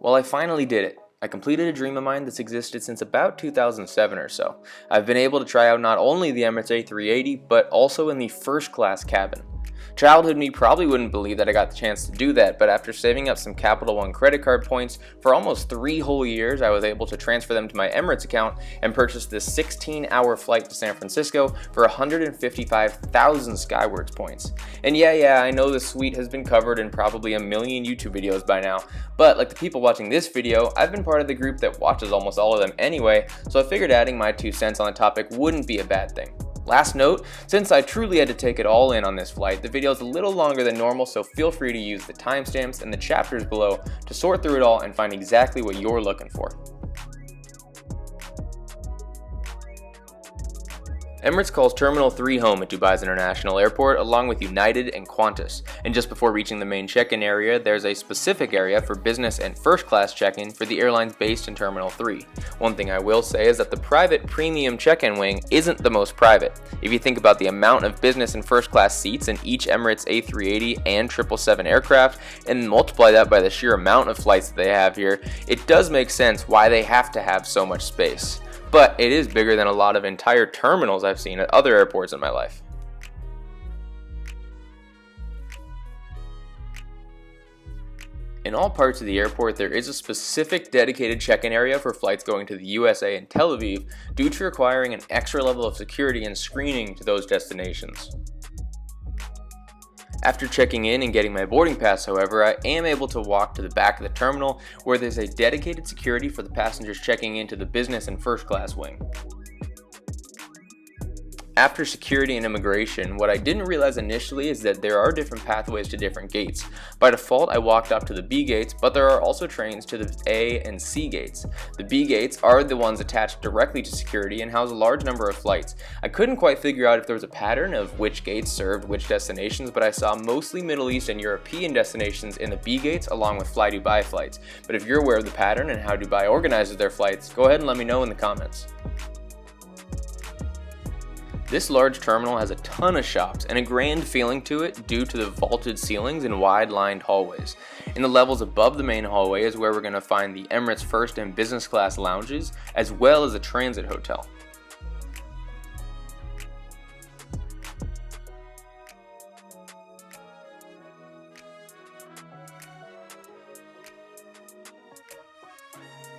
Well, I finally did it. I completed a dream of mine that's existed since about 2007 or so. I've been able to try out not only the Emirates A380, but also in the first class cabin. Childhood me probably wouldn't believe that I got the chance to do that, but after saving up some Capital One credit card points for almost 3 whole years, I was able to transfer them to my Emirates account and purchase this 16-hour flight to San Francisco for 155,000 Skywards points. And yeah, I know this suite has been covered in probably a million YouTube videos by now, but like the people watching this video, I've been part of the group that watches almost all of them anyway, so I figured adding my 2 cents on the topic wouldn't be a bad thing. Last note, since I truly had to take it all in on this flight, the video is a little longer than normal, so feel free to use the timestamps and the chapters below to sort through it all and find exactly what you're looking for. Emirates calls Terminal 3 home at Dubai's International Airport, along with United and Qantas. And just before reaching the main check-in area, there's a specific area for business and first class check-in for the airlines based in Terminal 3. One thing I will say is that the private premium check-in wing isn't the most private. If you think about the amount of business and first class seats in each Emirates A380 and 777 aircraft, and multiply that by the sheer amount of flights that they have here, it does make sense why they have to have so much space. But it is bigger than a lot of entire terminals I've seen at other airports in my life. In all parts of the airport, there is a specific dedicated check-in area for flights going to the USA and Tel Aviv due to requiring an extra level of security and screening to those destinations. After checking in and getting my boarding pass, however, I am able to walk to the back of the terminal where there's a dedicated security for the passengers checking into the business and first class wing. After security and immigration, what I didn't realize initially is that there are different pathways to different gates. By default, I walked up to the B gates, but there are also trains to the A and C gates. The B gates are the ones attached directly to security and house a large number of flights. I couldn't quite figure out if there was a pattern of which gates served which destinations, but I saw mostly Middle East and European destinations in the B gates along with Fly Dubai flights. But if you're aware of the pattern and how Dubai organizes their flights, go ahead and let me know in the comments. This large terminal has a ton of shops and a grand feeling to it due to the vaulted ceilings and wide-lined hallways. In the levels above the main hallway is where we're going to find the Emirates first and business class lounges, as well as a transit hotel.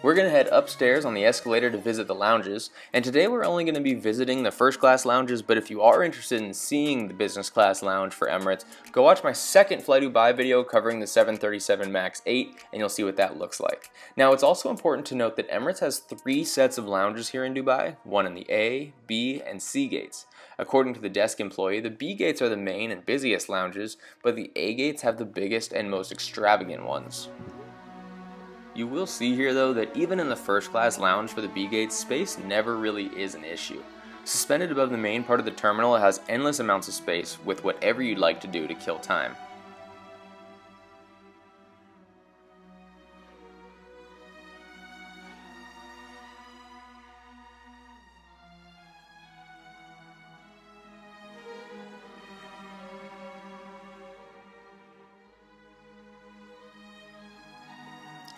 We're going to head upstairs on the escalator to visit the lounges, and today we're only going to be visiting the first class lounges, but if you are interested in seeing the business class lounge for Emirates, go watch my second Fly Dubai video covering the 737 MAX 8 and you'll see what that looks like. Now it's also important to note that Emirates has 3 sets of lounges here in Dubai, one in the A, B, and C gates. According to the desk employee, the B gates are the main and busiest lounges, but the A gates have the biggest and most extravagant ones. You will see here though that even in the first class lounge for the B gates, space never really is an issue. Suspended above the main part of the terminal, it has endless amounts of space with whatever you'd like to do to kill time.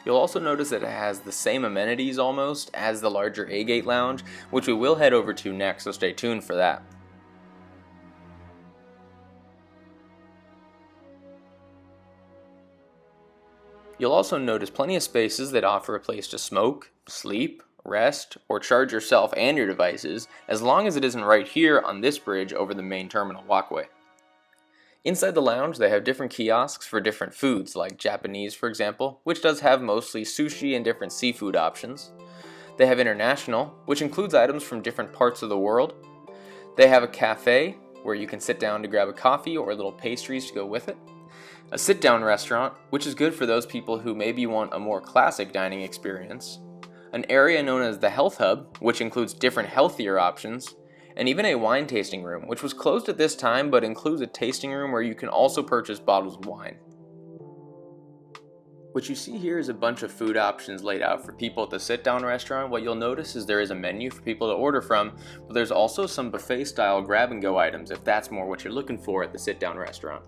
You'll also notice that it has the same amenities almost as the larger A-Gate lounge, which we will head over to next, so stay tuned for that. You'll also notice plenty of spaces that offer a place to smoke, sleep, rest, or charge yourself and your devices, as long as it isn't right here on this bridge over the main terminal walkway. Inside the lounge, they have different kiosks for different foods, like Japanese, for example, which does have mostly sushi and different seafood options. They have international, which includes items from different parts of the world. They have a cafe, where you can sit down to grab a coffee or little pastries to go with it. A sit-down restaurant, which is good for those people who maybe want a more classic dining experience. An area known as the Health Hub, which includes different healthier options. And even a wine tasting room, which was closed at this time but includes a tasting room where you can also purchase bottles of wine. What you see here is a bunch of food options laid out for people at the sit-down restaurant. What you'll notice is there is a menu for people to order from, but there's also some buffet-style grab-and-go items if that's more what you're looking for at the sit-down restaurant.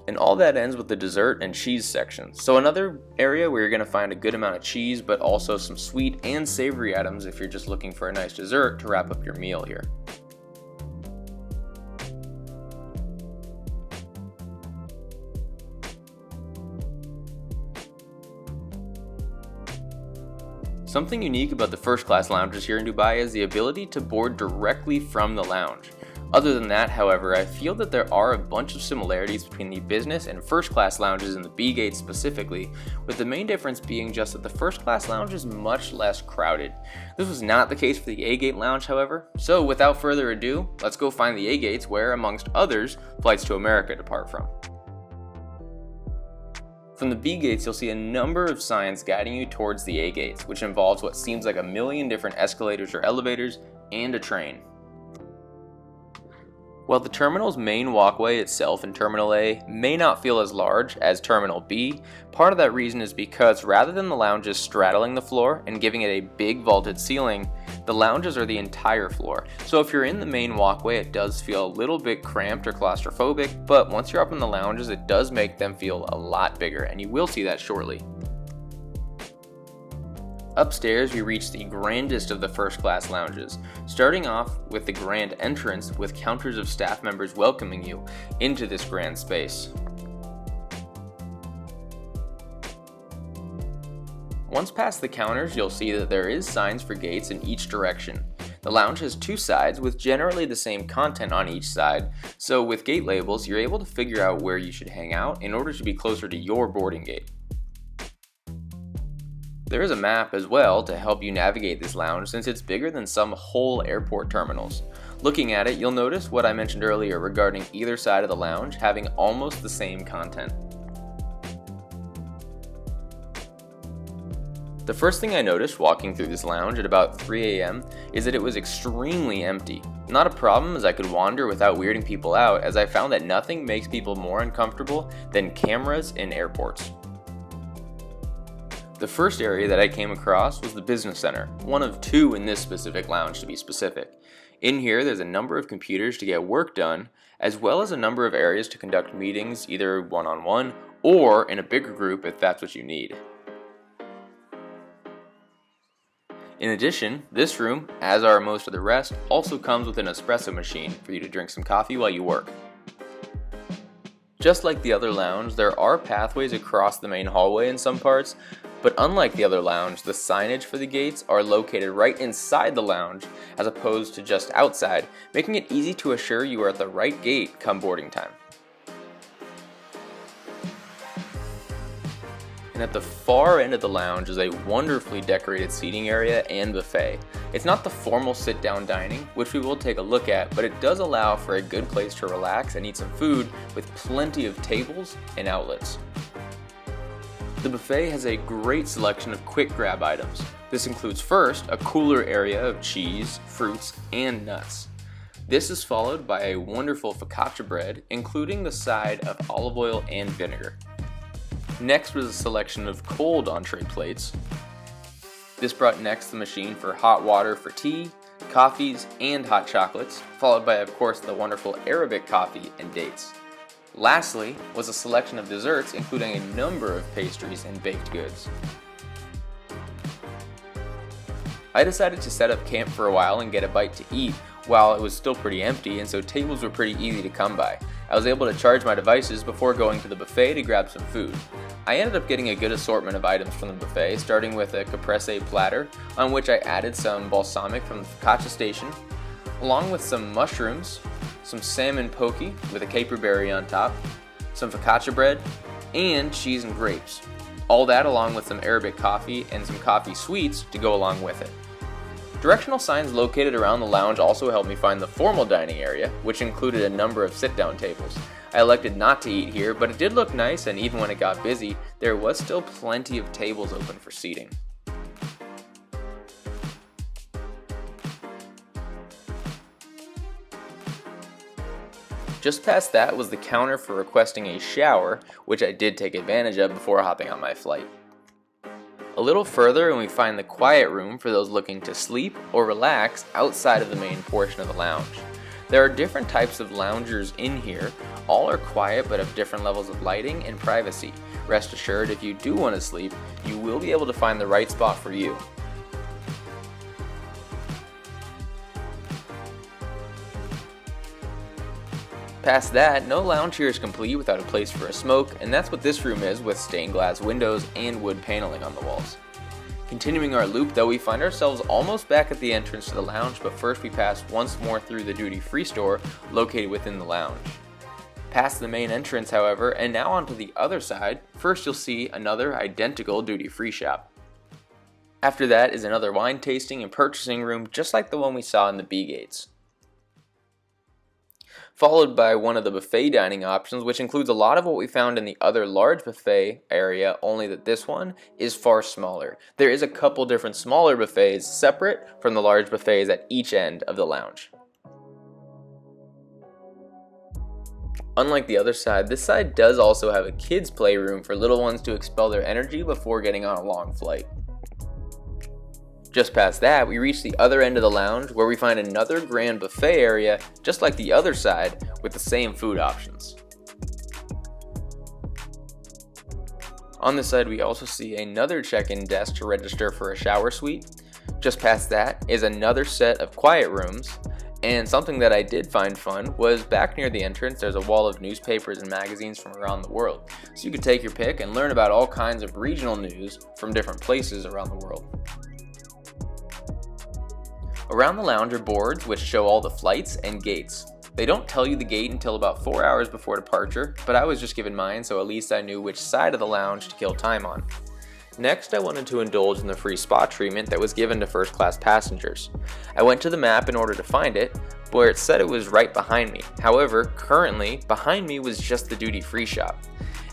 And all that ends with the dessert and cheese section. So another area where you're going to find a good amount of cheese, but also some sweet and savory items if you're just looking for a nice dessert to wrap up your meal here. Something unique about the first class lounges here in Dubai is the ability to board directly from the lounge. Other than that, however, I feel that there are a bunch of similarities between the business and first class lounges in the B gate specifically, with the main difference being just that the first class lounge is much less crowded. This was not the case for the A gate lounge, however, so without further ado, let's go find the A gates where, amongst others, flights to America depart from. From the B gates, you'll see a number of signs guiding you towards the A gates, which involves what seems like a million different escalators or elevators and a train. While the terminal's main walkway itself in Terminal A may not feel as large as Terminal B, part of that reason is because rather than the lounges straddling the floor and giving it a big vaulted ceiling, the lounges are the entire floor. So if you're in the main walkway, it does feel a little bit cramped or claustrophobic, but once you're up in the lounges, it does make them feel a lot bigger, and you will see that shortly. Upstairs, we reach the grandest of the first class lounges, starting off with the grand entrance with counters of staff members welcoming you into this grand space. Once past the counters, you'll see that there is signs for gates in each direction. The lounge has two sides with generally the same content on each side, so with gate labels, you're able to figure out where you should hang out in order to be closer to your boarding gate. There is a map as well to help you navigate this lounge since it's bigger than some whole airport terminals. Looking at it, you'll notice what I mentioned earlier regarding either side of the lounge having almost the same content. The first thing I noticed walking through this lounge at about 3 a.m. is that it was extremely empty. Not a problem, as I could wander without weirding people out, as I found that nothing makes people more uncomfortable than cameras in airports. The first area that I came across was the business center, one of two in this specific lounge to be specific. In here, there's a number of computers to get work done, as well as a number of areas to conduct meetings, either one-on-one or in a bigger group if that's what you need. In addition, this room, as are most of the rest, also comes with an espresso machine for you to drink some coffee while you work. Just like the other lounge, there are pathways across the main hallway in some parts, but unlike the other lounge, the signage for the gates are located right inside the lounge as opposed to just outside, making it easy to assure you are at the right gate come boarding time. And at the far end of the lounge is a wonderfully decorated seating area and buffet. It's not the formal sit-down dining, which we will take a look at, but it does allow for a good place to relax and eat some food with plenty of tables and outlets. The buffet has a great selection of quick grab items. This includes first a cooler area of cheese, fruits, and nuts. This is followed by a wonderful focaccia bread, including the side of olive oil and vinegar. Next was a selection of cold entree plates. This brought next the machine for hot water for tea, coffees, and hot chocolates, followed by, of course, the wonderful Arabic coffee and dates. Lastly was a selection of desserts, including a number of pastries and baked goods. I decided to set up camp for a while and get a bite to eat while it was still pretty empty, and so tables were pretty easy to come by. I was able to charge my devices before going to the buffet to grab some food. I ended up getting a good assortment of items from the buffet, starting with a caprese platter, on which I added some balsamic from the focaccia station, along with some mushrooms, some salmon poke with a caperberry on top, some focaccia bread, and cheese and grapes. All that along with some Arabic coffee and some coffee sweets to go along with it. Directional signs located around the lounge also helped me find the formal dining area, which included a number of sit-down tables. I elected not to eat here, but it did look nice, and even when it got busy, there was still plenty of tables open for seating. Just past that was the counter for requesting a shower, which I did take advantage of before hopping on my flight. A little further and we find the quiet room for those looking to sleep or relax outside of the main portion of the lounge. There are different types of loungers in here. All are quiet but have different levels of lighting and privacy. Rest assured, if you do want to sleep, you will be able to find the right spot for you. Past that, no lounge here is complete without a place for a smoke, and that's what this room is with stained glass windows and wood paneling on the walls. Continuing our loop though, we find ourselves almost back at the entrance to the lounge, but first we pass once more through the duty-free store located within the lounge. Past the main entrance however, and now onto the other side, first you'll see another identical duty-free shop. After that is another wine tasting and purchasing room just like the one we saw in the B gates. Followed by one of the buffet dining options, which includes a lot of what we found in the other large buffet area, only that this one is far smaller. There is a couple different smaller buffets separate from the large buffets at each end of the lounge. Unlike the other side, this side does also have a kids' playroom for little ones to expel their energy before getting on a long flight. Just past that, we reach the other end of the lounge where we find another grand buffet area just like the other side with the same food options. On this side we also see another check-in desk to register for a shower suite. Just past that is another set of quiet rooms, and something that I did find fun was back near the entrance there's a wall of newspapers and magazines from around the world, so you could take your pick and learn about all kinds of regional news from different places around the world. Around the lounge are boards which show all the flights and gates. They don't tell you the gate until about 4 hours before departure, but I was just given mine so at least I knew which side of the lounge to kill time on. Next, I wanted to indulge in the free spa treatment that was given to first class passengers. I went to the map in order to find it, where it said it was right behind me. However, currently, behind me was just the duty-free shop.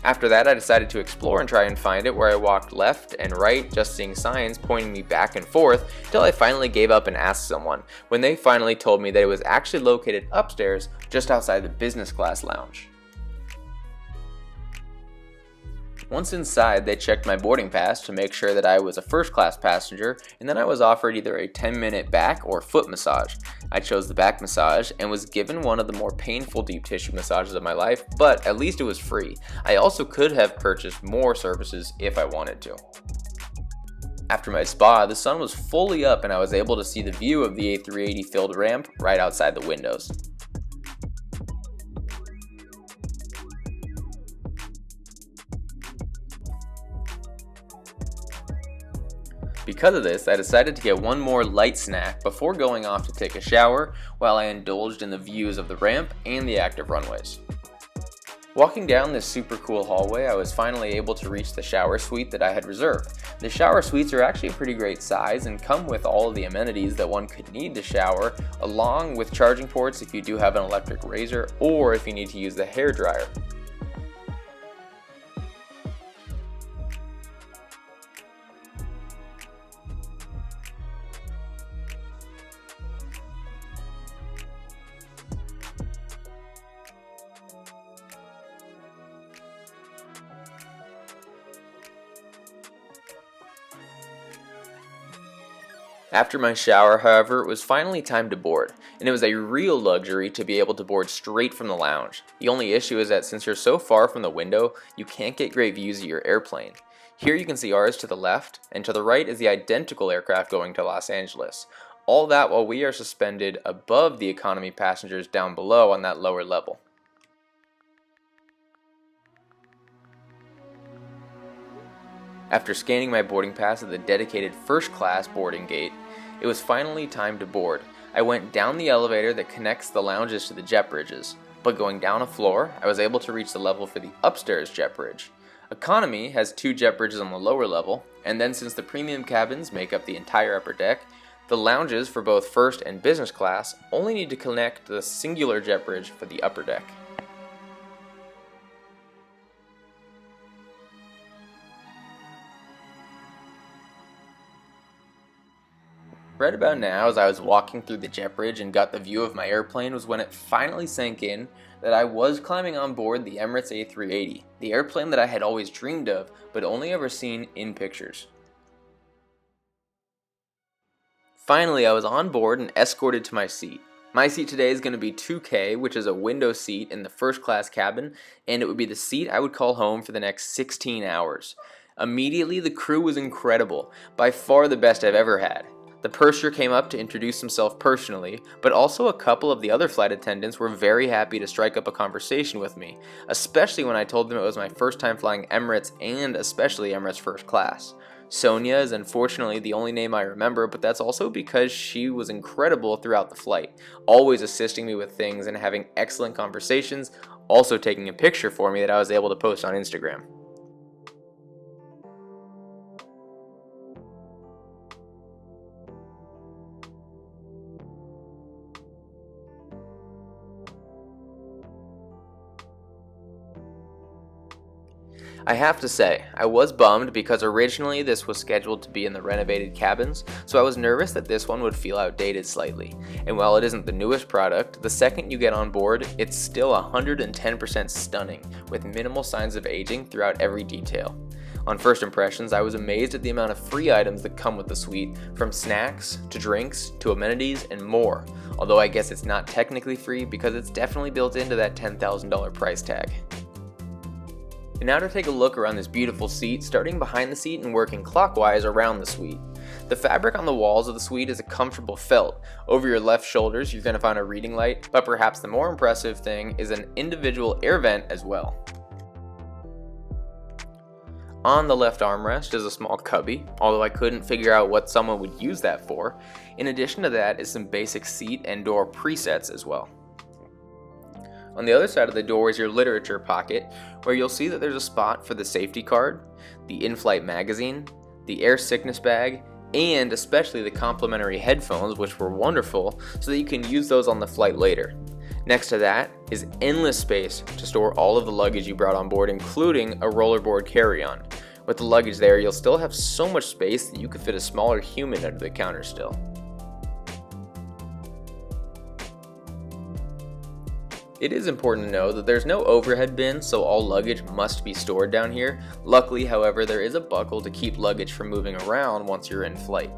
After that, I decided to explore and try and find it, where I walked left and right, just seeing signs pointing me back and forth, till I finally gave up and asked someone, when they finally told me that it was actually located upstairs, just outside the business class lounge. Once inside, they checked my boarding pass to make sure that I was a first class passenger, and then I was offered either a 10-minute back or foot massage. I chose the back massage and was given one of the more painful deep tissue massages of my life, but at least it was free. I also could have purchased more services if I wanted to. After my spa, the sun was fully up and I was able to see the view of the A380 filled ramp right outside the windows. Because of this, I decided to get one more light snack before going off to take a shower while I indulged in the views of the ramp and the active runways. Walking down this super cool hallway, I was finally able to reach the shower suite that I had reserved. The shower suites are actually a pretty great size and come with all of the amenities that one could need to shower, along with charging ports if you do have an electric razor or if you need to use the hair dryer. After my shower, however, it was finally time to board, and it was a real luxury to be able to board straight from the lounge. The only issue is that since you're so far from the window, you can't get great views of your airplane. Here you can see ours to the left, and to the right is the identical aircraft going to Los Angeles. All that while we are suspended above the economy passengers down below on that lower level. After scanning my boarding pass at the dedicated first class boarding gate, it was finally time to board. I went down the elevator that connects the lounges to the jet bridges, but going down a floor, I was able to reach the level for the upstairs jet bridge. Economy has 2 jet bridges on the lower level, and then since the premium cabins make up the entire upper deck, the lounges for both first and business class only need to connect the singular jet bridge for the upper deck. Right about now, as I was walking through the jet bridge and got the view of my airplane, was when it finally sank in that I was climbing on board the Emirates A380, the airplane that I had always dreamed of, but only ever seen in pictures. Finally, I was on board and escorted to my seat. My seat today is going to be 2K, which is a window seat in the first class cabin, and it would be the seat I would call home for the next 16 hours. Immediately, the crew was incredible, by far the best I've ever had. The purser came up to introduce himself personally, but also a couple of the other flight attendants were very happy to strike up a conversation with me, especially when I told them it was my first time flying Emirates and especially Emirates First Class. Sonia is unfortunately the only name I remember, but that's also because she was incredible throughout the flight, always assisting me with things and having excellent conversations, also taking a picture for me that I was able to post on Instagram. I have to say, I was bummed because originally this was scheduled to be in the renovated cabins, so I was nervous that this one would feel outdated slightly. And while it isn't the newest product, the second you get on board, it's still 110% stunning, with minimal signs of aging throughout every detail. On first impressions, I was amazed at the amount of free items that come with the suite, from snacks, to drinks, to amenities, and more. Although I guess it's not technically free because it's definitely built into that $10,000 price tag. And now to take a look around this beautiful seat, starting behind the seat and working clockwise around the suite. The fabric on the walls of the suite is a comfortable felt. Over your left shoulders you're going to find a reading light, but perhaps the more impressive thing is an individual air vent as well. On the left armrest is a small cubby, although I couldn't figure out what someone would use that for. In addition to that is some basic seat and door presets as well. On the other side of the door is your literature pocket, where you'll see that there's a spot for the safety card, the in-flight magazine, the air sickness bag, and especially the complimentary headphones, which were wonderful, so that you can use those on the flight later. Next to that is endless space to store all of the luggage you brought on board, including a rollerboard carry-on. With the luggage there, you'll still have so much space that you could fit a smaller human under the counter still. It is important to know that there's no overhead bin, so all luggage must be stored down here. Luckily, however, there is a buckle to keep luggage from moving around once you're in flight.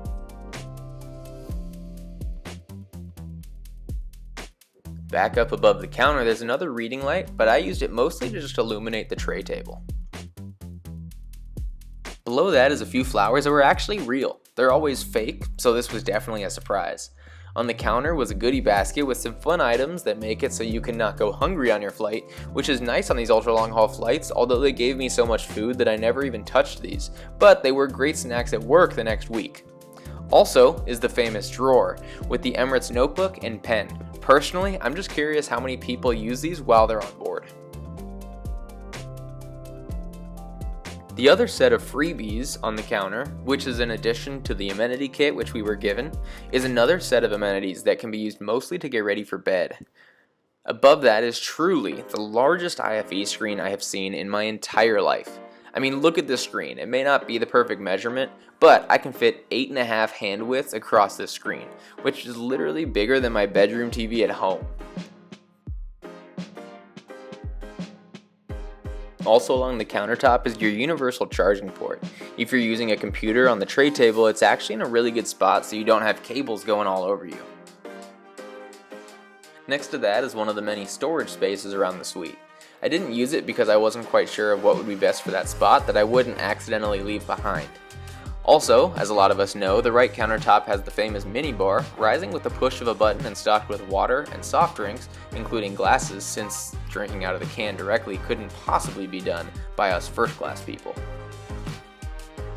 Back up above the counter, there's another reading light, but I used it mostly to just illuminate the tray table. Below that is a few flowers that were actually real. They're always fake, so this was definitely a surprise. On the counter was a goodie basket with some fun items that make it so you can not go hungry on your flight, which is nice on these ultra long haul flights, although they gave me so much food that I never even touched these, but they were great snacks at work the next week. Also is the famous drawer, with the Emirates notebook and pen. Personally, I'm just curious how many people use these while they're on board. The other set of freebies on the counter, which is in addition to the amenity kit which we were given, is another set of amenities that can be used mostly to get ready for bed. Above that is truly the largest IFE screen I have seen in my entire life. I mean, look at this screen. It may not be the perfect measurement, but I can fit 8.5 hand widths across this screen, which is literally bigger than my bedroom TV at home. Also along the countertop is your universal charging port. If you're using a computer on the tray table, it's actually in a really good spot so you don't have cables going all over you. Next to that is one of the many storage spaces around the suite. I didn't use it because I wasn't quite sure of what would be best for that spot that I wouldn't accidentally leave behind. Also, as a lot of us know, the right countertop has the famous mini bar, rising with the push of a button and stocked with water and soft drinks, including glasses, since drinking out of the can directly couldn't possibly be done by us first class people.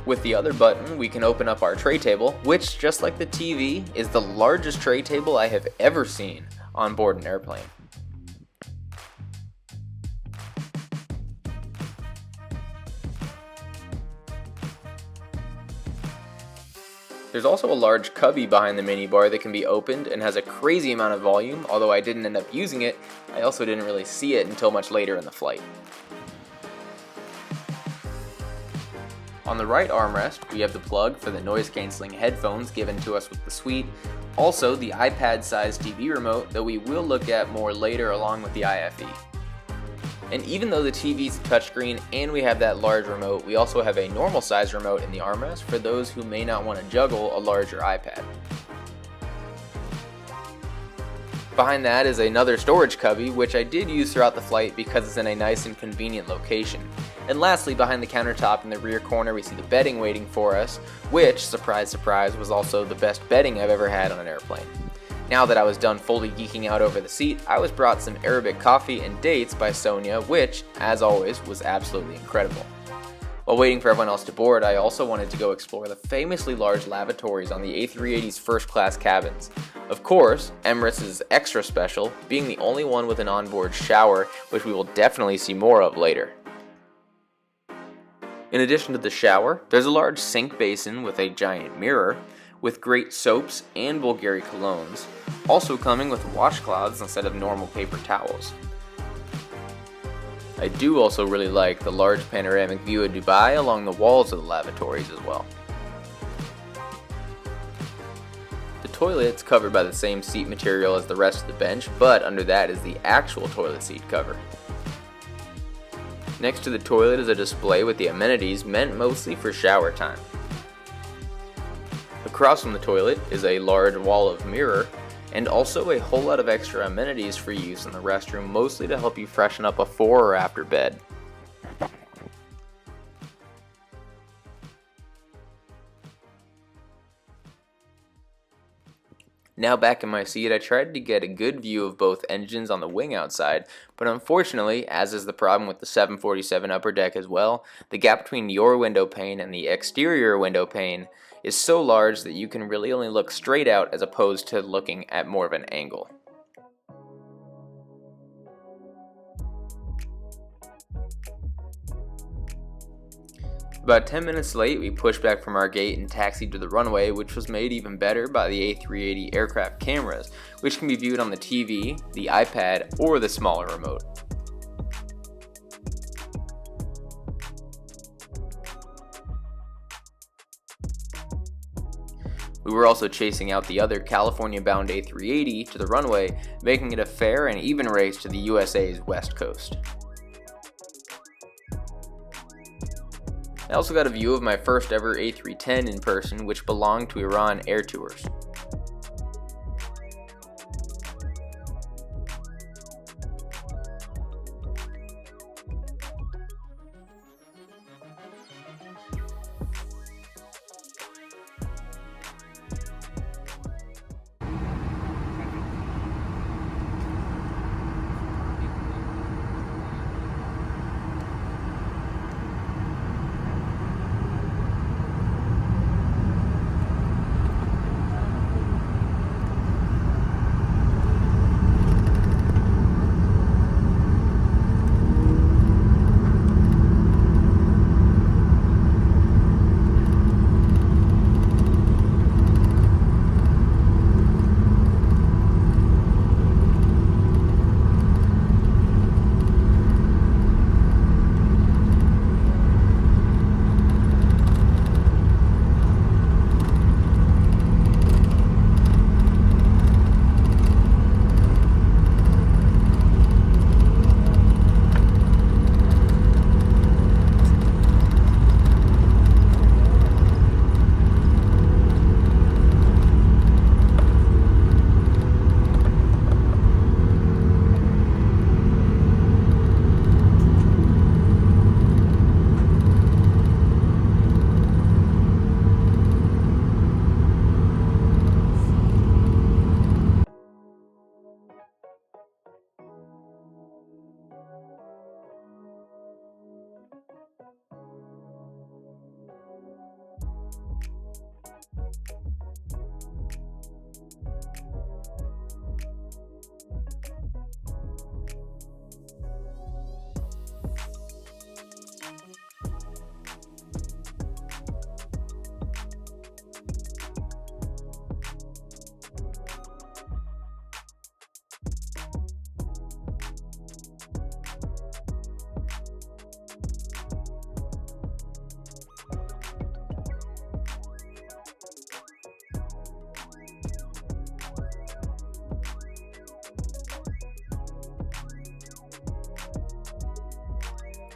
With the other button, we can open up our tray table, which, just like the TV, is the largest tray table I have ever seen on board an airplane. There's also a large cubby behind the minibar that can be opened and has a crazy amount of volume. Although I didn't end up using it, I also didn't really see it until much later in the flight. On the right armrest, we have the plug for the noise-canceling headphones given to us with the suite. Also, the iPad-sized TV remote that we will look at more later along with the IFE. And even though the TV's a touchscreen and we have that large remote, we also have a normal size remote in the armrest for those who may not want to juggle a larger iPad. Behind that is another storage cubby, which I did use throughout the flight because it's in a nice and convenient location. And lastly, behind the countertop in the rear corner, we see the bedding waiting for us, which, surprise surprise, was also the best bedding I've ever had on an airplane. Now that I was done fully geeking out over the seat, I was brought some Arabic coffee and dates by Sonia, which, as always, was absolutely incredible. While waiting for everyone else to board, I also wanted to go explore the famously large lavatories on the A380's first class cabins. Of course, Emirates is extra special, being the only one with an onboard shower, which we will definitely see more of later. In addition to the shower, there's a large sink basin with a giant mirror, with great soaps and Bulgari colognes, also coming with washcloths instead of normal paper towels. I do also really like the large panoramic view of Dubai along the walls of the lavatories as well. The toilet's covered by the same seat material as the rest of the bench, but under that is the actual toilet seat cover. Next to the toilet is a display with the amenities meant mostly for shower time. Across from the toilet is a large wall of mirror, and also a whole lot of extra amenities for use in the restroom, mostly to help you freshen up before or after bed. Now back in my seat, I tried to get a good view of both engines on the wing outside, but unfortunately, as is the problem with the 747 upper deck as well, the gap between your window pane and the exterior window pane is so large that you can really only look straight out as opposed to looking at more of an angle. About 10 minutes late, we pushed back from our gate and taxied to the runway, which was made even better by the A380 aircraft cameras, which can be viewed on the TV, the iPad, or the smaller remote. We were also chasing out the other California-bound A380 to the runway, making it a fair and even race to the USA's west coast. I also got a view of my first ever A310 in person, which belonged to Iran Air Tours.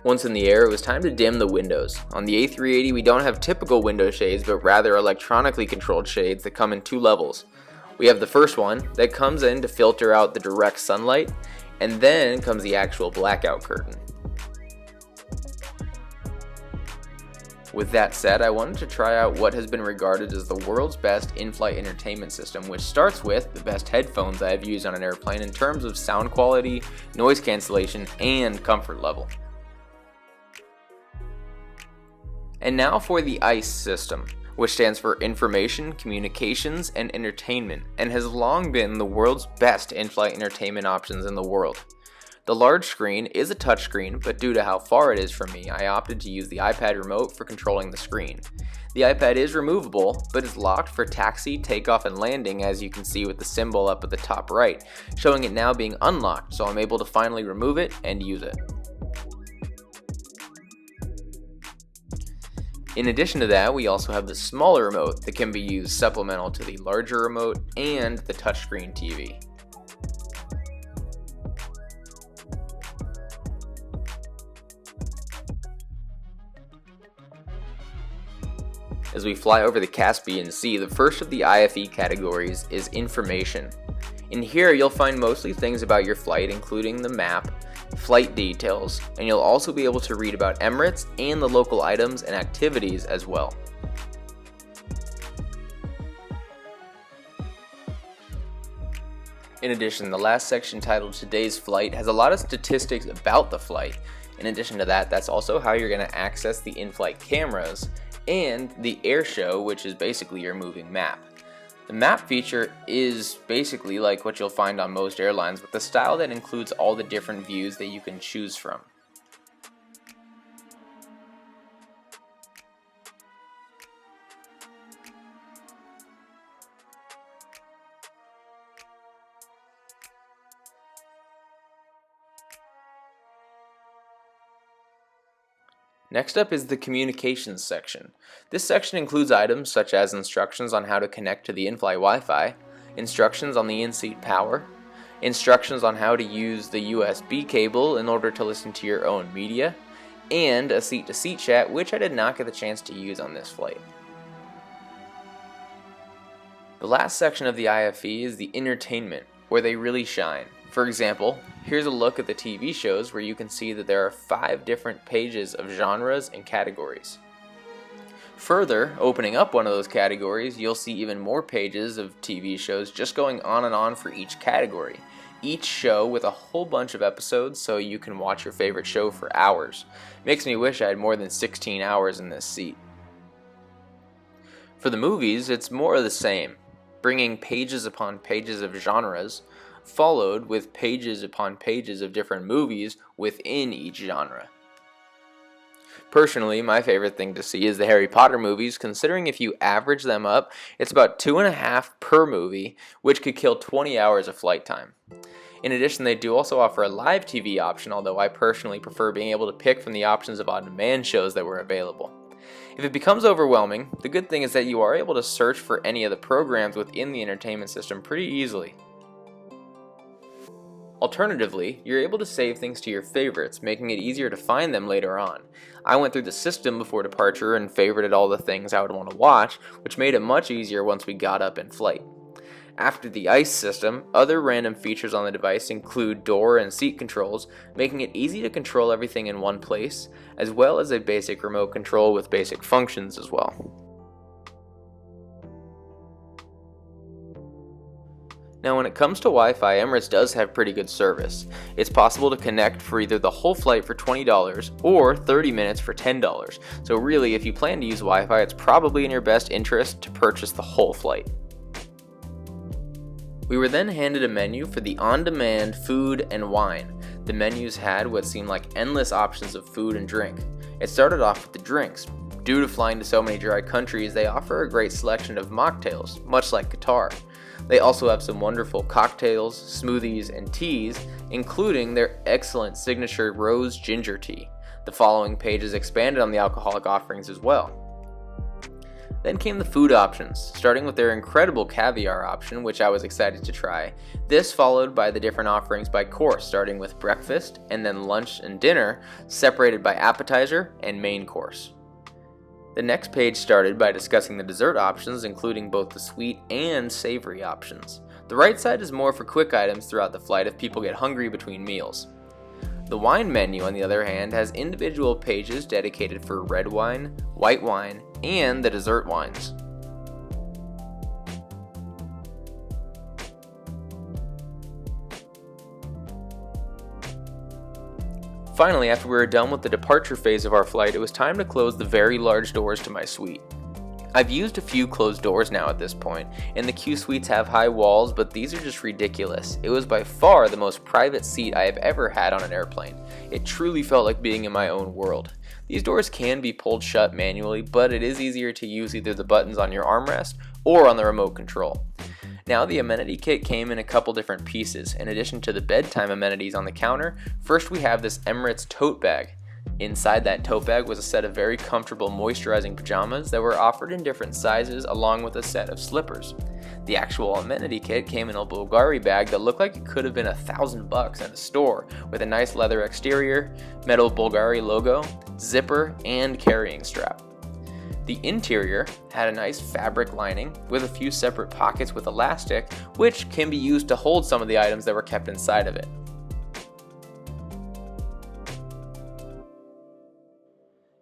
Once in the air, it was time to dim the windows. On the A380, we don't have typical window shades, but rather electronically controlled shades that come in two levels. We have the first one that comes in to filter out the direct sunlight, and then comes the actual blackout curtain. With that said, I wanted to try out what has been regarded as the world's best in-flight entertainment system, which starts with the best headphones I have used on an airplane in terms of sound quality, noise cancellation, and comfort level. And now for the ICE system, which stands for Information, Communications, and Entertainment, and has long been the world's best in-flight entertainment options in the world. The large screen is a touchscreen, but due to how far it is from me, I opted to use the iPad remote for controlling the screen. The iPad is removable, but is locked for taxi, takeoff, and landing, as you can see with the symbol up at the top right, showing it now being unlocked, so I'm able to finally remove it and use it. In addition to that, we also have the smaller remote that can be used supplemental to the larger remote and the touchscreen TV. As we fly over the Caspian Sea, the first of the IFE categories is information. In here, you'll find mostly things about your flight, including the map, flight details, and you'll also be able to read about Emirates and the local items and activities as well. In addition, the last section titled Today's Flight has a lot of statistics about the flight. In addition to that, that's also how you're going to access the in-flight cameras and the air show, which is basically your moving map. The map feature is basically like what you'll find on most airlines, with the style that includes all the different views that you can choose from. Next up is the communications section. This section includes items such as instructions on how to connect to the in-flight Wi-Fi, instructions on the in-seat power, instructions on how to use the USB cable in order to listen to your own media, and a seat-to-seat chat, which I did not get the chance to use on this flight. The last section of the IFE is the entertainment, where they really shine. For example, here's a look at the TV shows where you can see that there are 5 different pages of genres and categories. Further, opening up one of those categories, you'll see even more pages of TV shows just going on and on for each category. Each show with a whole bunch of episodes so you can watch your favorite show for hours. Makes me wish I had more than 16 hours in this seat. For the movies, it's more of the same, bringing pages upon pages of genres, followed with pages upon pages of different movies within each genre. Personally, my favorite thing to see is the Harry Potter movies, considering if you average them up, it's about 2.5 per movie, which could kill 20 hours of flight time. In addition, they do also offer a live TV option, although I personally prefer being able to pick from the options of on-demand shows that were available. If it becomes overwhelming, the good thing is that you are able to search for any of the programs within the entertainment system pretty easily. Alternatively, you're able to save things to your favorites, making it easier to find them later on. I went through the system before departure and favorited all the things I would want to watch, which made it much easier once we got up in flight. After the ICE system, other random features on the device include door and seat controls, making it easy to control everything in one place, as well as a basic remote control with basic functions as well. Now, when it comes to Wi-Fi, Emirates does have pretty good service. It's possible to connect for either the whole flight for $20 or 30 minutes for $10. So really, if you plan to use Wi-Fi, it's probably in your best interest to purchase the whole flight. We were then handed a menu for the on-demand food and wine. The menus had what seemed like endless options of food and drink. It started off with the drinks. Due to flying to so many dry countries, they offer a great selection of mocktails, much like Qatar. They also have some wonderful cocktails, smoothies, and teas, including their excellent signature rose ginger tea. The following pages expanded on the alcoholic offerings as well. Then came the food options, starting with their incredible caviar option, which I was excited to try. This followed by the different offerings by course, starting with breakfast and then lunch and dinner, separated by appetizer and main course. The next page started by discussing the dessert options, including both the sweet and savory options. The right side is more for quick items throughout the flight if people get hungry between meals. The wine menu, on the other hand, has individual pages dedicated for red wine, white wine, and the dessert wines. Finally, after we were done with the departure phase of our flight, it was time to close the very large doors to my suite. I've used a few closed doors now at this point, and the Q suites have high walls, but these are just ridiculous. It was by far the most private seat I have ever had on an airplane. It truly felt like being in my own world. These doors can be pulled shut manually, but it is easier to use either the buttons on your armrest or on the remote control. Now, the amenity kit came in a couple different pieces. In addition to the bedtime amenities on the counter, first we have this Emirates tote bag. Inside that tote bag was a set of very comfortable moisturizing pajamas that were offered in different sizes, along with a set of slippers. The actual amenity kit came in a Bulgari bag that looked like it could have been $1,000 at a store, with a nice leather exterior, metal Bulgari logo, zipper, and carrying strap. The interior had a nice fabric lining with a few separate pockets with elastic, which can be used to hold some of the items that were kept inside of it.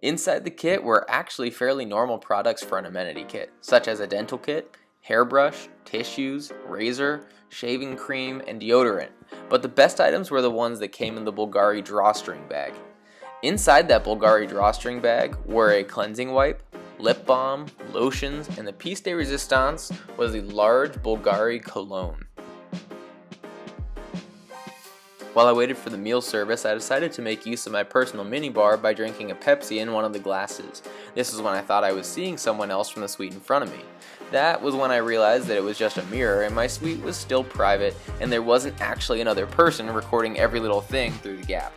Inside the kit were actually fairly normal products for an amenity kit, such as a dental kit, hairbrush, tissues, razor, shaving cream, and deodorant, but the best items were the ones that came in the Bulgari drawstring bag. Inside that Bulgari drawstring bag were a cleansing wipe, lip balm, lotions, and the piece de resistance was a large Bulgari cologne. While I waited for the meal service, I decided to make use of my personal minibar by drinking a Pepsi in one of the glasses. This is when I thought I was seeing someone else from the suite in front of me. That was when I realized that it was just a mirror and my suite was still private and there wasn't actually another person recording every little thing through the gap.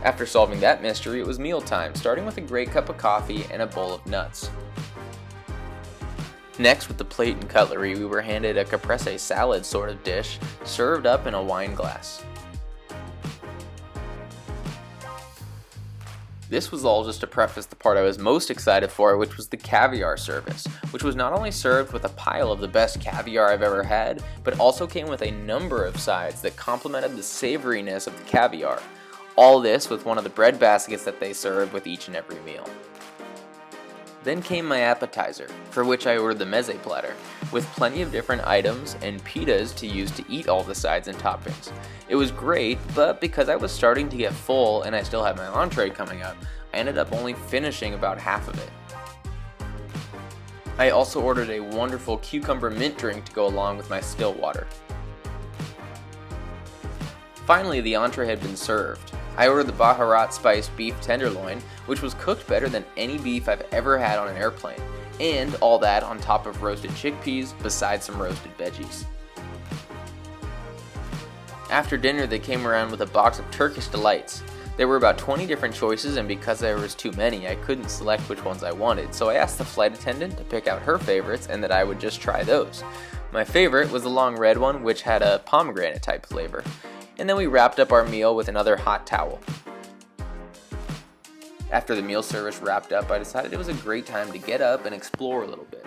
After solving that mystery, it was mealtime, starting with a great cup of coffee and a bowl of nuts. Next, with the plate and cutlery, we were handed a caprese salad sort of dish, served up in a wine glass. This was all just to preface the part I was most excited for, which was the caviar service, which was not only served with a pile of the best caviar I've ever had, but also came with a number of sides that complemented the savoriness of the caviar. All this with one of the bread baskets that they served with each and every meal. Then came my appetizer, for which I ordered the meze platter, with plenty of different items and pitas to use to eat all the sides and toppings. It was great, but because I was starting to get full and I still had my entree coming up, I ended up only finishing about half of it. I also ordered a wonderful cucumber mint drink to go along with my still water. Finally, the entree had been served. I ordered the Baharat spiced beef tenderloin, which was cooked better than any beef I've ever had on an airplane, and all that on top of roasted chickpeas besides some roasted veggies. After dinner, they came around with a box of Turkish delights. There were about 20 different choices, and because there was too many, I couldn't select which ones I wanted, so I asked the flight attendant to pick out her favorites and that I would just try those. My favorite was the long red one, which had a pomegranate type flavor. And then we wrapped up our meal with another hot towel. After the meal service wrapped up, I decided it was a great time to get up and explore a little bit.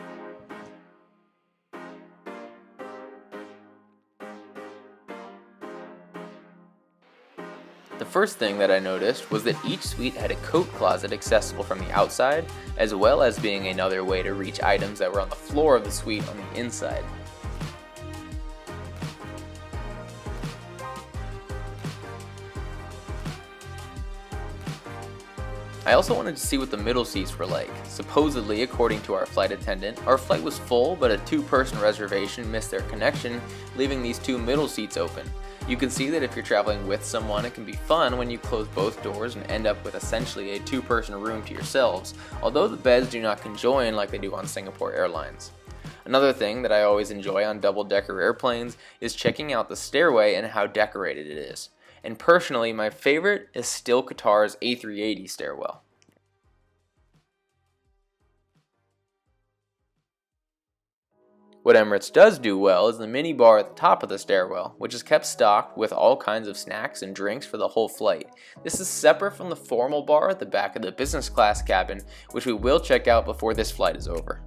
The first thing that I noticed was that each suite had a coat closet accessible from the outside, as well as being another way to reach items that were on the floor of the suite on the inside. I also wanted to see what the middle seats were like. Supposedly, according to our flight attendant, our flight was full, but a two-person reservation missed their connection, leaving these two middle seats open. You can see that if you're traveling with someone, it can be fun when you close both doors and end up with essentially a two-person room to yourselves, although the beds do not conjoin like they do on Singapore Airlines. Another thing that I always enjoy on double-decker airplanes is checking out the stairway and how decorated it is. And personally, my favorite is still Qatar's A380 stairwell. What Emirates does do well is the mini bar at the top of the stairwell, which is kept stocked with all kinds of snacks and drinks for the whole flight. This is separate from the formal bar at the back of the business class cabin, which we will check out before this flight is over.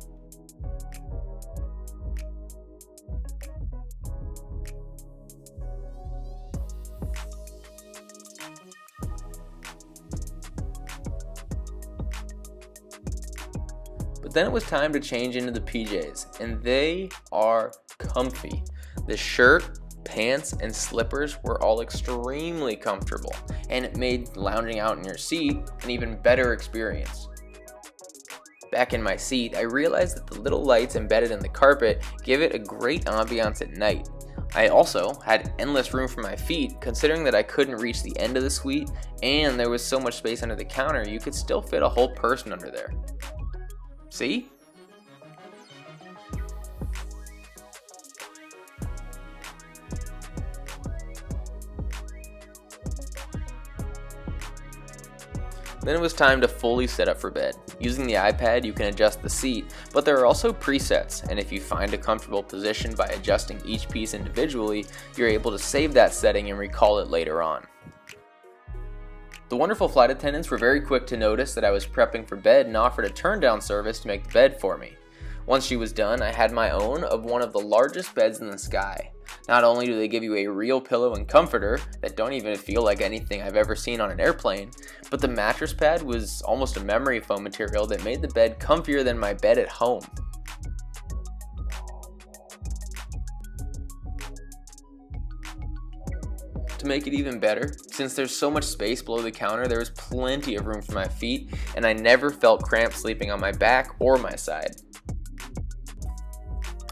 But then it was time to change into the PJs, and they are comfy. The shirt, pants, and slippers were all extremely comfortable, and it made lounging out in your seat an even better experience. Back in my seat, I realized that the little lights embedded in the carpet give it a great ambiance at night. I also had endless room for my feet, considering that I couldn't reach the end of the suite, and there was so much space under the counter you could still fit a whole person under there. See? Then it was time to fully set up for bed. Using the iPad, you can adjust the seat, but there are also presets, and if you find a comfortable position by adjusting each piece individually, you're able to save that setting and recall it later on. The wonderful flight attendants were very quick to notice that I was prepping for bed and offered a turn-down service to make the bed for me. Once she was done, I had my own of one of the largest beds in the sky. Not only do they give you a real pillow and comforter that don't even feel like anything I've ever seen on an airplane, but the mattress pad was almost a memory foam material that made the bed comfier than my bed at home. To make it even better, since there's so much space below the counter, there was plenty of room for my feet, and I never felt cramped sleeping on my back or my side.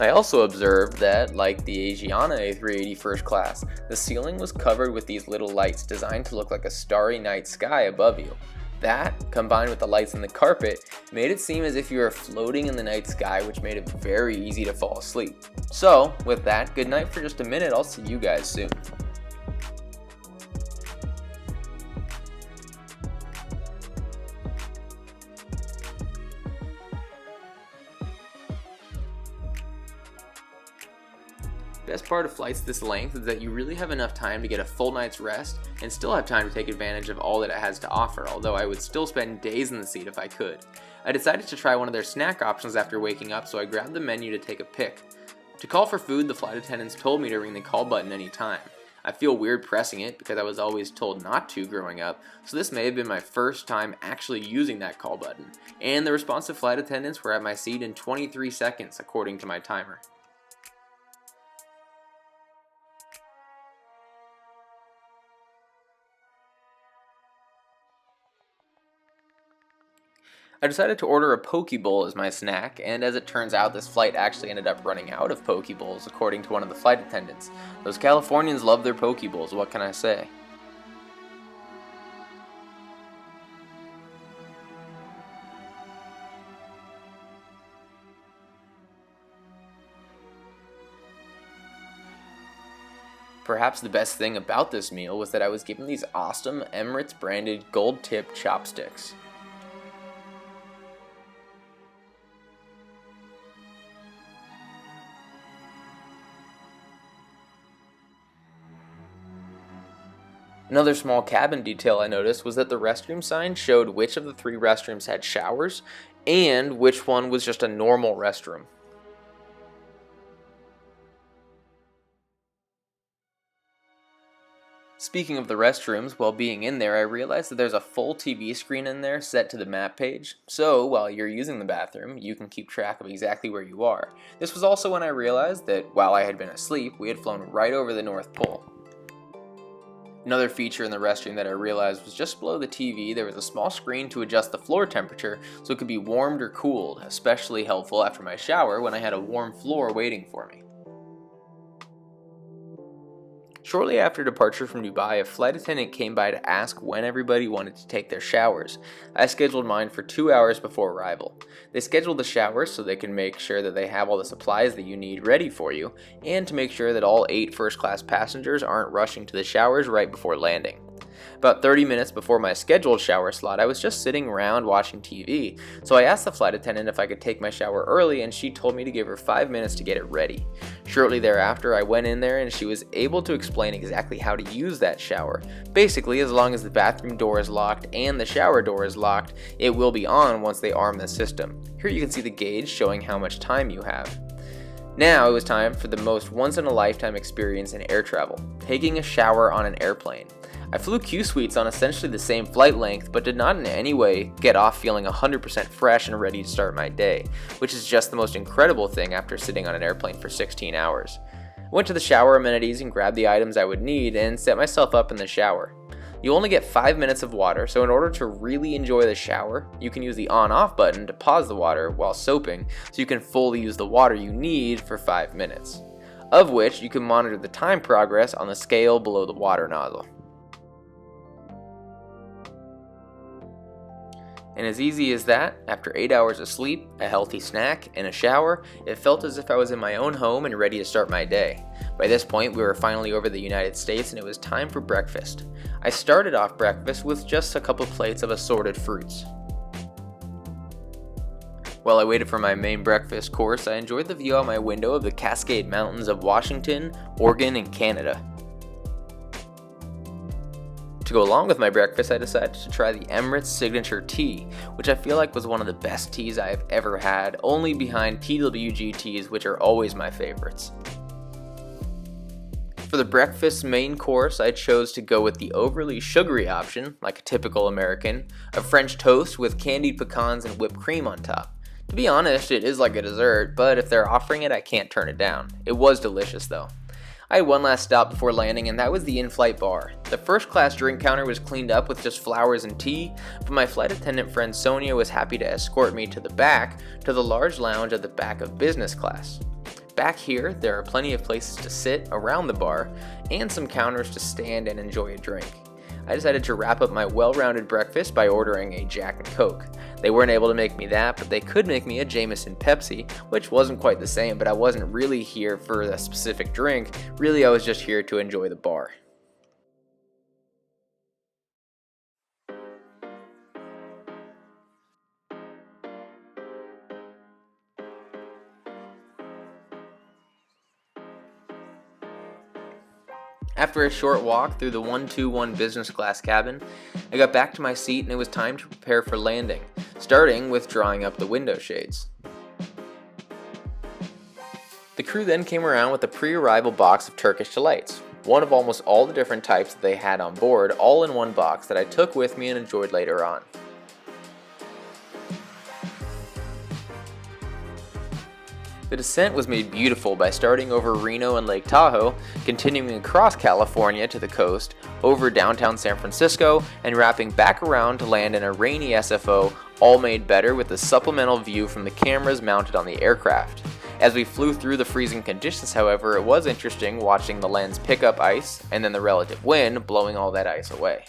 I also observed that, like the Emirates A380 First Class, the ceiling was covered with these little lights designed to look like a starry night sky above you. That, combined with the lights in the carpet, made it seem as if you were floating in the night sky, which made it very easy to fall asleep. So, with that, good night for just a minute. I'll see you guys soon. Best part of flights this length is that you really have enough time to get a full night's rest and still have time to take advantage of all that it has to offer, although I would still spend days in the seat if I could. I decided to try one of their snack options after waking up, so I grabbed the menu to take a pic. To call for food, the flight attendants told me to ring the call button anytime. I feel weird pressing it because I was always told not to growing up, so this may have been my first time actually using that call button. And the responsive flight attendants were at my seat in 23 seconds according to my timer. I decided to order a poke bowl as my snack, and as it turns out, this flight actually ended up running out of poke bowls, according to one of the flight attendants. Those Californians love their poke bowls, what can I say? Perhaps the best thing about this meal was that I was given these awesome Emirates branded gold tip chopsticks. Another small cabin detail I noticed was that the restroom sign showed which of the 3 restrooms had showers and which one was just a normal restroom. Speaking of the restrooms, while being in there, I realized that there's a full TV screen in there set to the map page, so while you're using the bathroom, you can keep track of exactly where you are. This was also when I realized that while I had been asleep, we had flown right over the North Pole. Another feature in the restroom that I realized was just below the TV there was a small screen to adjust the floor temperature so it could be warmed or cooled, especially helpful after my shower when I had a warm floor waiting for me. Shortly after departure from Dubai, a flight attendant came by to ask when everybody wanted to take their showers. I scheduled mine for 2 hours before arrival. They scheduled the showers so they can make sure that they have all the supplies that you need ready for you, and to make sure that all 8 first-class passengers aren't rushing to the showers right before landing. About 30 minutes before my scheduled shower slot, I was just sitting around watching TV, so I asked the flight attendant if I could take my shower early, and she told me to give her 5 minutes to get it ready. Shortly thereafter, I went in there and she was able to explain exactly how to use that shower. Basically, as long as the bathroom door is locked and the shower door is locked, it will be on once they arm the system. Here you can see the gauge showing how much time you have. Now it was time for the most once-in-a-lifetime experience in air travel, taking a shower on an airplane. I flew Q suites on essentially the same flight length, but did not in any way get off feeling 100% fresh and ready to start my day, which is just the most incredible thing after sitting on an airplane for 16 hours. I went to the shower amenities and grabbed the items I would need and set myself up in the shower. You only get 5 minutes of water, so in order to really enjoy the shower, you can use the on-off button to pause the water while soaping, so you can fully use the water you need for 5 minutes, of which you can monitor the time progress on the scale below the water nozzle. And as easy as that, after 8 hours of sleep, a healthy snack, and a shower, it felt as if I was in my own home and ready to start my day. By this point, we were finally over the United States and it was time for breakfast. I started off breakfast with just a couple plates of assorted fruits. While I waited for my main breakfast course, I enjoyed the view out my window of the Cascade Mountains of Washington, Oregon, and Canada. To go along with my breakfast, I decided to try the Emirates signature tea, which I feel like was one of the best teas I have ever had, only behind TWG teas, which are always my favorites. For the breakfast main course, I chose to go with the overly sugary option, like a typical American, of French toast with candied pecans and whipped cream on top. To be honest, it is like a dessert, but if they're offering it, I can't turn it down. It was delicious though. I had one last stop before landing, and that was the in-flight bar. The first class drink counter was cleaned up with just flowers and tea, but my flight attendant friend Sonia was happy to escort me to the back, to the large lounge at the back of business class. Back here, there are plenty of places to sit around the bar, and some counters to stand and enjoy a drink. I decided to wrap up my well-rounded breakfast by ordering a Jack and Coke. They weren't able to make me that, but they could make me a Jameson Pepsi, which wasn't quite the same, but I wasn't really here for a specific drink. Really, I was just here to enjoy the bar. After a short walk through the 121 business class cabin, I got back to my seat and it was time to prepare for landing, starting with drawing up the window shades. The crew then came around with a pre-arrival box of Turkish delights, one of almost all the different types that they had on board, all in one box that I took with me and enjoyed later on. The descent was made beautiful by starting over Reno and Lake Tahoe, continuing across California to the coast, over downtown San Francisco, and wrapping back around to land in a rainy SFO, all made better with the supplemental view from the cameras mounted on the aircraft. As we flew through the freezing conditions, however, it was interesting watching the lens pick up ice and then the relative wind blowing all that ice away.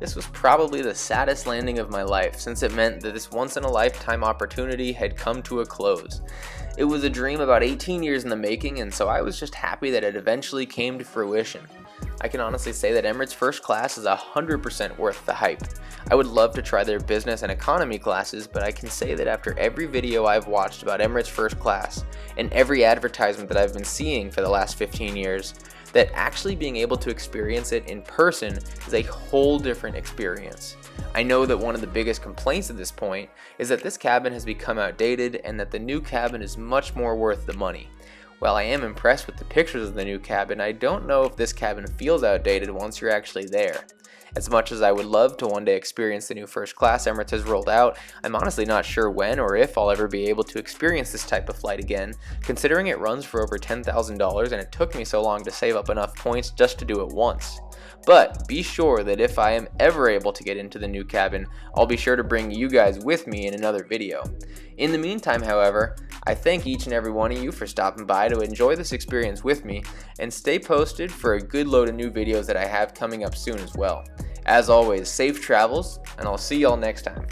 This was probably the saddest landing of my life, since it meant that this once-in-a-lifetime opportunity had come to a close. It was a dream about 18 years in the making, and so I was just happy that it eventually came to fruition. I can honestly say that Emirates First Class is 100% worth the hype. I would love to try their business and economy classes, but I can say that after every video I've watched about Emirates First Class and every advertisement that I've been seeing for the last 15 years, that actually being able to experience it in person is a whole different experience. I know that one of the biggest complaints at this point is that this cabin has become outdated and that the new cabin is much more worth the money. While I am impressed with the pictures of the new cabin, I don't know if this cabin feels outdated once you're actually there. As much as I would love to one day experience the new first class Emirates has rolled out, I'm honestly not sure when or if I'll ever be able to experience this type of flight again, considering it runs for over $10,000 and it took me so long to save up enough points just to do it once. But be sure that if I am ever able to get into the new cabin, I'll be sure to bring you guys with me in another video. In the meantime, however, I thank each and every one of you for stopping by to enjoy this experience with me, and stay posted for a good load of new videos that I have coming up soon as well. As always, safe travels, and I'll see y'all next time.